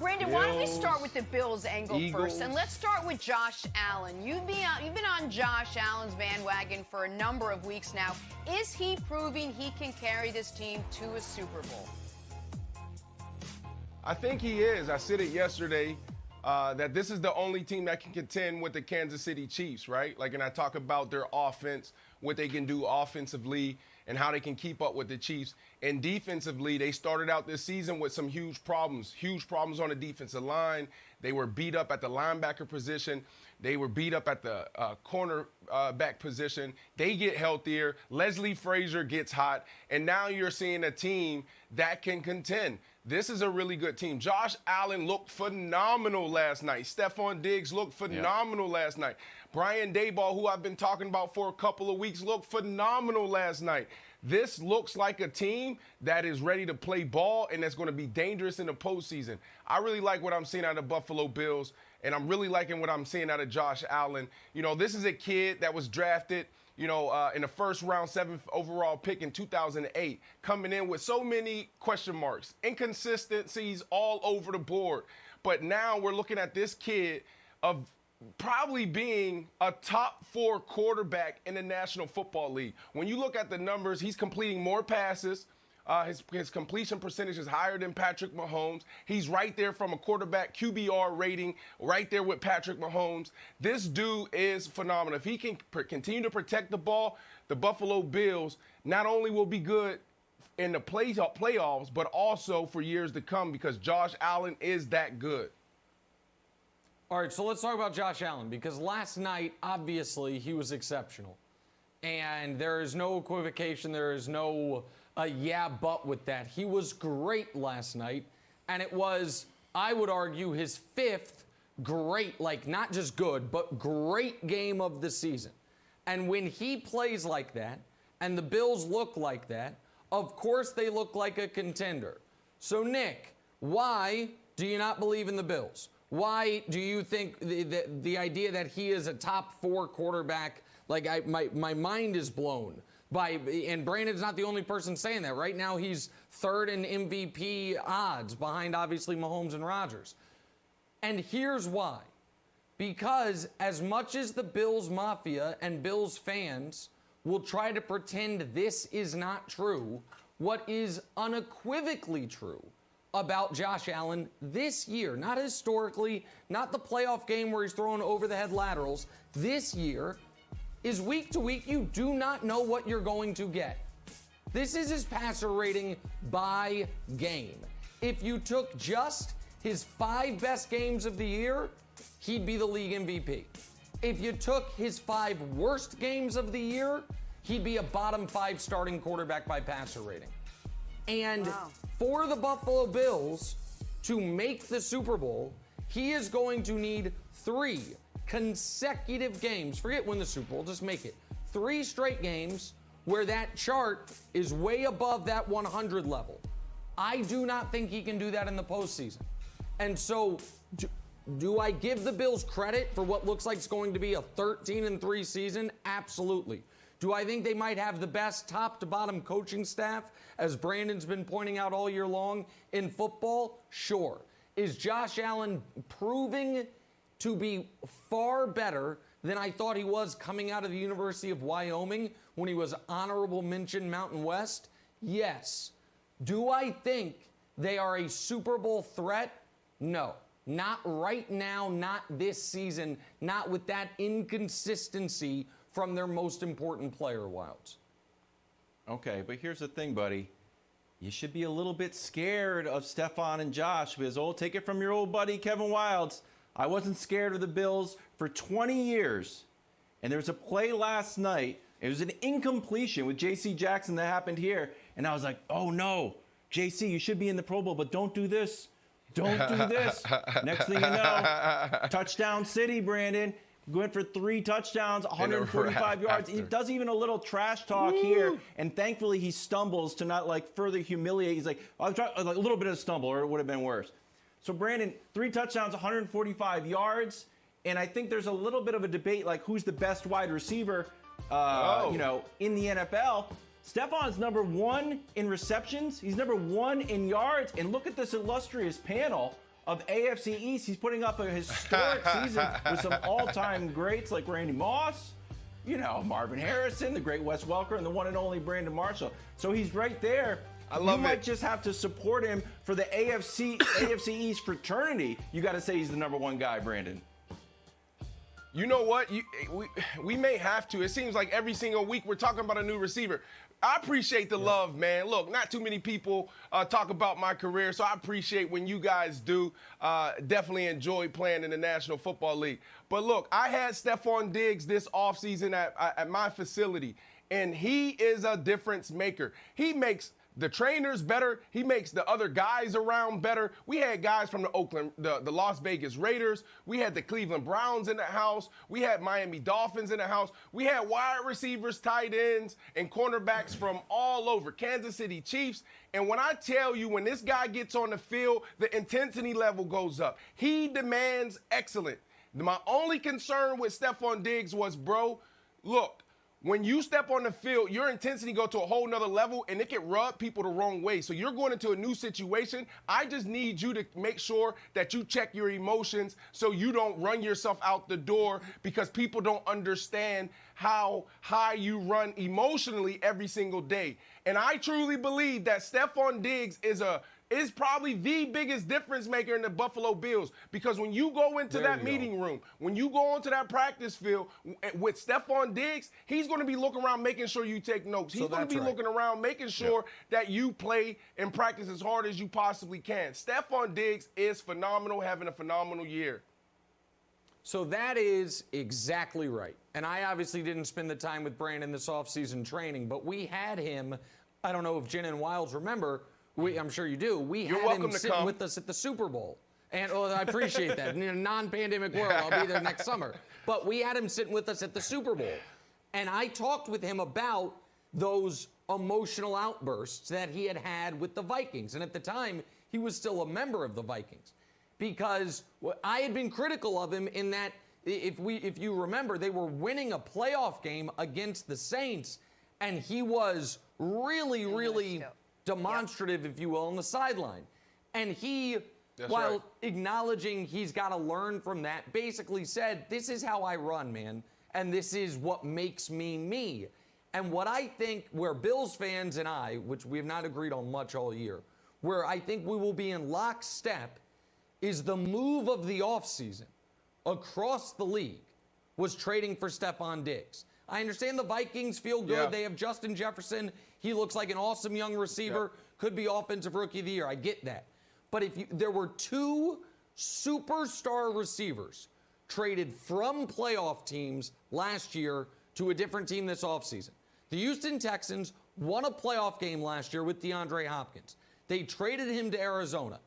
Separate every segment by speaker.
Speaker 1: Brandon, why don't we start with the Bills angle first? And let's start with Josh Allen. You've been on Josh Allen's bandwagon for a number of weeks now. Is he proving he can carry this team to a Super Bowl?
Speaker 2: I think he is. I said it yesterday that this is the only team that can contend with the Kansas City Chiefs, right? Like, and I talk about their offense, what they can do offensively, and how they can keep up with the Chiefs. And defensively, they started out this season with some huge problems on the defensive line. They were beat up at the linebacker position. They were beat up at the cornerback position. They get healthier. Leslie Frazier gets hot. And now you're seeing a team that can contend. This is a really good team. Josh Allen looked phenomenal last night. Stefon Diggs looked phenomenal last night. Brian Daboll, who I've been talking about for a couple of weeks, looked phenomenal last night. This looks like a team that is ready to play ball and that's going to be dangerous in the postseason. I really like what I'm seeing out of the Buffalo Bills, and I'm really liking what I'm seeing out of Josh Allen. You know, this is a kid that was drafted, in the first round, 7th overall pick in 2008, coming in with so many question marks, inconsistencies all over the board. But now we're looking at this kid of probably being a top 4 quarterback in the National Football League. When you look at the numbers, he's completing more passes. His completion percentage is higher than Patrick Mahomes. He's right there from a quarterback QBR rating, right there with Patrick Mahomes. This dude is phenomenal. If he can continue to protect the ball, the Buffalo Bills not only will be good in the playoffs, but also for years to come because Josh Allen is that good.
Speaker 3: All right, so let's talk about Josh Allen because last night, obviously, he was exceptional. And there is no equivocation. There is no but with that. He was great last night, and it was, I would argue, his 5th great, like not just good, but great game of the season. And when he plays like that, and the Bills look like that, of course they look like a contender. So, Nick, why do you not believe in the Bills? Why do you think the idea that he is a top 4 quarterback, like my mind is blown by, and Brandon's not the only person saying that. Right now he's 3rd in MVP odds behind obviously Mahomes and Rodgers. And here's why. Because as much as the Bills Mafia and Bills fans will try to pretend this is not true, what is unequivocally true about Josh Allen this year, not historically, not the playoff game where he's throwing over-the-head laterals, this year is week to week, you do not know what you're going to get. This is his passer rating by game. If you took just his 5 best games of the year, he'd be the league MVP. If you took his 5 worst games of the year, he'd be a bottom 5 starting quarterback by passer rating. And for the Buffalo Bills to make the Super Bowl, he is going to need 3 consecutive games. Forget win the Super Bowl, just make it 3 straight games where that chart is way above that 100 level. I do not think he can do that in the postseason. And so do I give the Bills credit for what looks like it's going to be a 13-3 season? Absolutely. Do I think they might have the best top-to-bottom coaching staff, as Brandon's been pointing out all year long, in football? Sure. Is Josh Allen proving to be far better than I thought he was coming out of the University of Wyoming when he was honorable mention Mountain West? Yes. Do I think they are a Super Bowl threat? No. Not right now, not this season, not with that inconsistency from their most important player, Wilds.
Speaker 4: Okay, but here's the thing, buddy. You should be a little bit scared of Stefon and Josh because, take it from your old buddy, Kevin Wilds. I wasn't scared of the Bills for 20 years. And there was a play last night. It was an incompletion with J.C. Jackson that happened here. And I was like, oh, no. J.C., you should be in the Pro Bowl, but don't do this. Don't do this. Next thing you know, touchdown city, Brandon. Went for 3 touchdowns, 145 yards. He does even a little trash talk here. And thankfully, he stumbles to not, further humiliate. He's like, I'll try a little bit of stumble, or it would have been worse. So, Brandon, 3 touchdowns, 145 yards. And I think there's a little bit of a debate, who's the best wide receiver, in the NFL. Stefon's number 1 in receptions. He's number 1 in yards. And look at this illustrious panel. of AFC East. He's putting up a historic season with some all-time greats like Randy Moss, Marvin Harrison, the great Wes Welker, and the one and only Brandon Marshall. So he's right there.
Speaker 2: I love
Speaker 4: you
Speaker 2: it.
Speaker 4: might just have to support him for the AFC East fraternity. You got to say he's the number one guy, Brandon.
Speaker 2: You know what? We may have to. It seems like every single week we're talking about a new receiver. I appreciate the love, man. Look, not too many people talk about my career, so I appreciate when you guys do. Definitely enjoy playing in the National Football League. But look, I had Stefon Diggs this offseason at my facility, and he is a difference maker. He makes the trainers better. He makes the other guys around better. We had guys from the Las Vegas Raiders. We had the Cleveland Browns in the house. We had Miami Dolphins in the house. We had wide receivers, tight ends, and cornerbacks from all over. Kansas City Chiefs. And when I tell you, when this guy gets on the field, the intensity level goes up. He demands excellence. My only concern with Stefon Diggs was, bro, look, when you step on the field, your intensity go to a whole nother level, and it can rub people the wrong way. So you're going into a new situation. I just need you to make sure that you check your emotions so you don't run yourself out the door, because people don't understand how high you run emotionally every single day. And I truly believe that Stefon Diggs is probably the biggest difference maker in the Buffalo Bills, because when you go into that meeting room, when you go onto that practice field with Stefon Diggs, he's going to be looking around making sure you take notes. He's going to be looking around making sure that you play and practice as hard as you possibly can. Stefon Diggs is phenomenal, having a phenomenal year.
Speaker 3: So that is exactly right. And I obviously didn't spend the time with Brandon this offseason training, but we had him, I don't know if Jenna and Wilds remember, I'm sure you do. You're had him sitting with us at the Super Bowl. And I appreciate that. In a non-pandemic world, I'll be there next summer. But we had him sitting with us at the Super Bowl. And I talked with him about those emotional outbursts that he had with the Vikings. And at the time, he was still a member of the Vikings. Because I had been critical of him in that, if you remember, they were winning a playoff game against the Saints, and he was really demonstrative, if you will, on the sideline. And he, while acknowledging he's got to learn from that, basically said, this is how I run, man, and this is what makes me me. And what I think, where Bills fans and I, which we have not agreed on much all year, where I think we will be in lockstep, is the move of the offseason across the league was trading for Stefon Diggs. I understand the Vikings feel good. They have Justin Jefferson. He looks like an awesome young receiver. Could be offensive rookie of the year. I get that. But there were two superstar receivers traded from playoff teams last year to a different team this offseason. The Houston Texans won a playoff game last year with DeAndre Hopkins. They traded him to Arizona.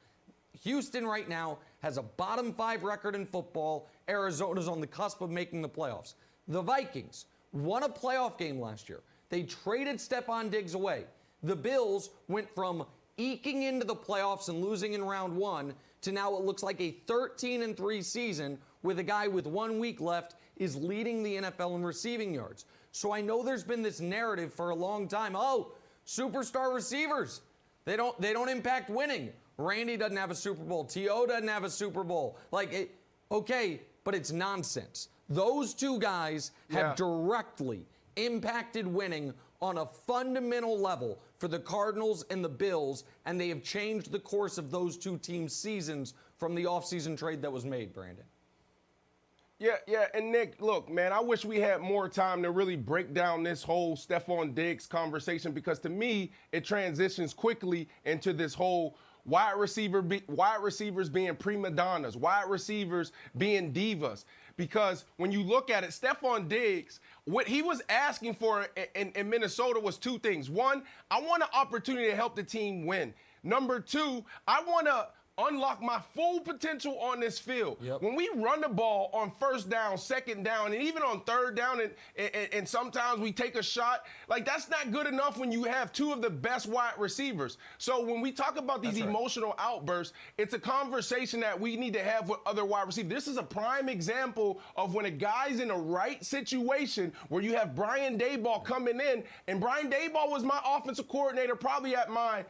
Speaker 3: Houston right now has a bottom 5 record in football. Arizona's on the cusp of making the playoffs. The Vikings won a playoff game last year. They traded Stefon Diggs away. The Bills went from eking into the playoffs and losing in round 1 to now it looks like a 13-3 season with a guy with 1 week left is leading the NFL in receiving yards. So I know there's been this narrative for a long time. Oh, superstar receivers, they don't impact winning. Randy doesn't have a Super Bowl. T.O. doesn't have a Super Bowl. Okay, but it's nonsense. Those two guys have directly impacted winning on a fundamental level for the Cardinals and the Bills, and they have changed the course of those two teams' seasons from the offseason trade that was made, Brandon.
Speaker 2: Yeah, and Nick, look, man, I wish we had more time to really break down this whole Stefon Diggs conversation, because to me, it transitions quickly into this whole wide receivers being prima donnas, wide receivers being divas. Because when you look at it, Stefon Diggs, what he was asking for in Minnesota was two things. One, I want an opportunity to help the team win. Number two, I want to unlock my full potential on this field. When we run the ball on first down, second down, and even on third down, and sometimes we take a shot, that's not good enough when you have two of the best wide receivers. So when we talk about these emotional outbursts, it's a conversation that we need to have with other wide receivers. This is a prime example of when a guy's in the right situation where you have Brian Daboll coming in, and Brian Daboll was my offensive coordinator probably at my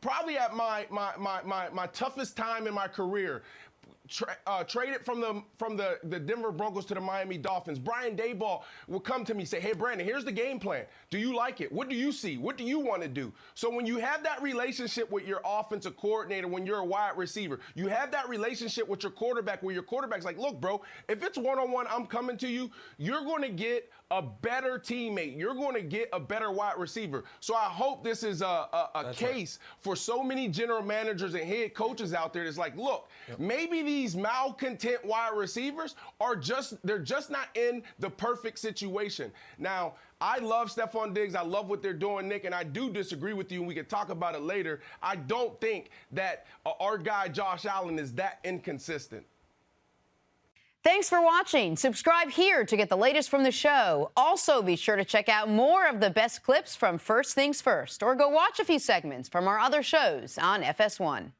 Speaker 2: probably at my toughest time in my career. Traded from the Denver Broncos to the Miami Dolphins. Brian Daboll would come to me and say, hey, Brandon, here's the game plan. Do you like it? What do you see? What do you want to do? So when you have that relationship with your offensive coordinator, when you're a wide receiver, you have that relationship with your quarterback where your quarterback's like, look, bro, if it's one-on-one, I'm coming to you, you're going to get a better teammate. You're going to get a better wide receiver. So I hope this is a case for so many general managers and head coaches out there that's like, look, maybe these malcontent wide receivers they're just not in the perfect situation. Now, I love Stefon Diggs. I love what they're doing, Nick, and I do disagree with you, and we can talk about it later. I don't think that our guy Josh Allen is that inconsistent.
Speaker 1: Thanks for watching. Subscribe here to get the latest from the show. Also, be sure to check out more of the best clips from First Things First, or go watch a few segments from our other shows on FS1.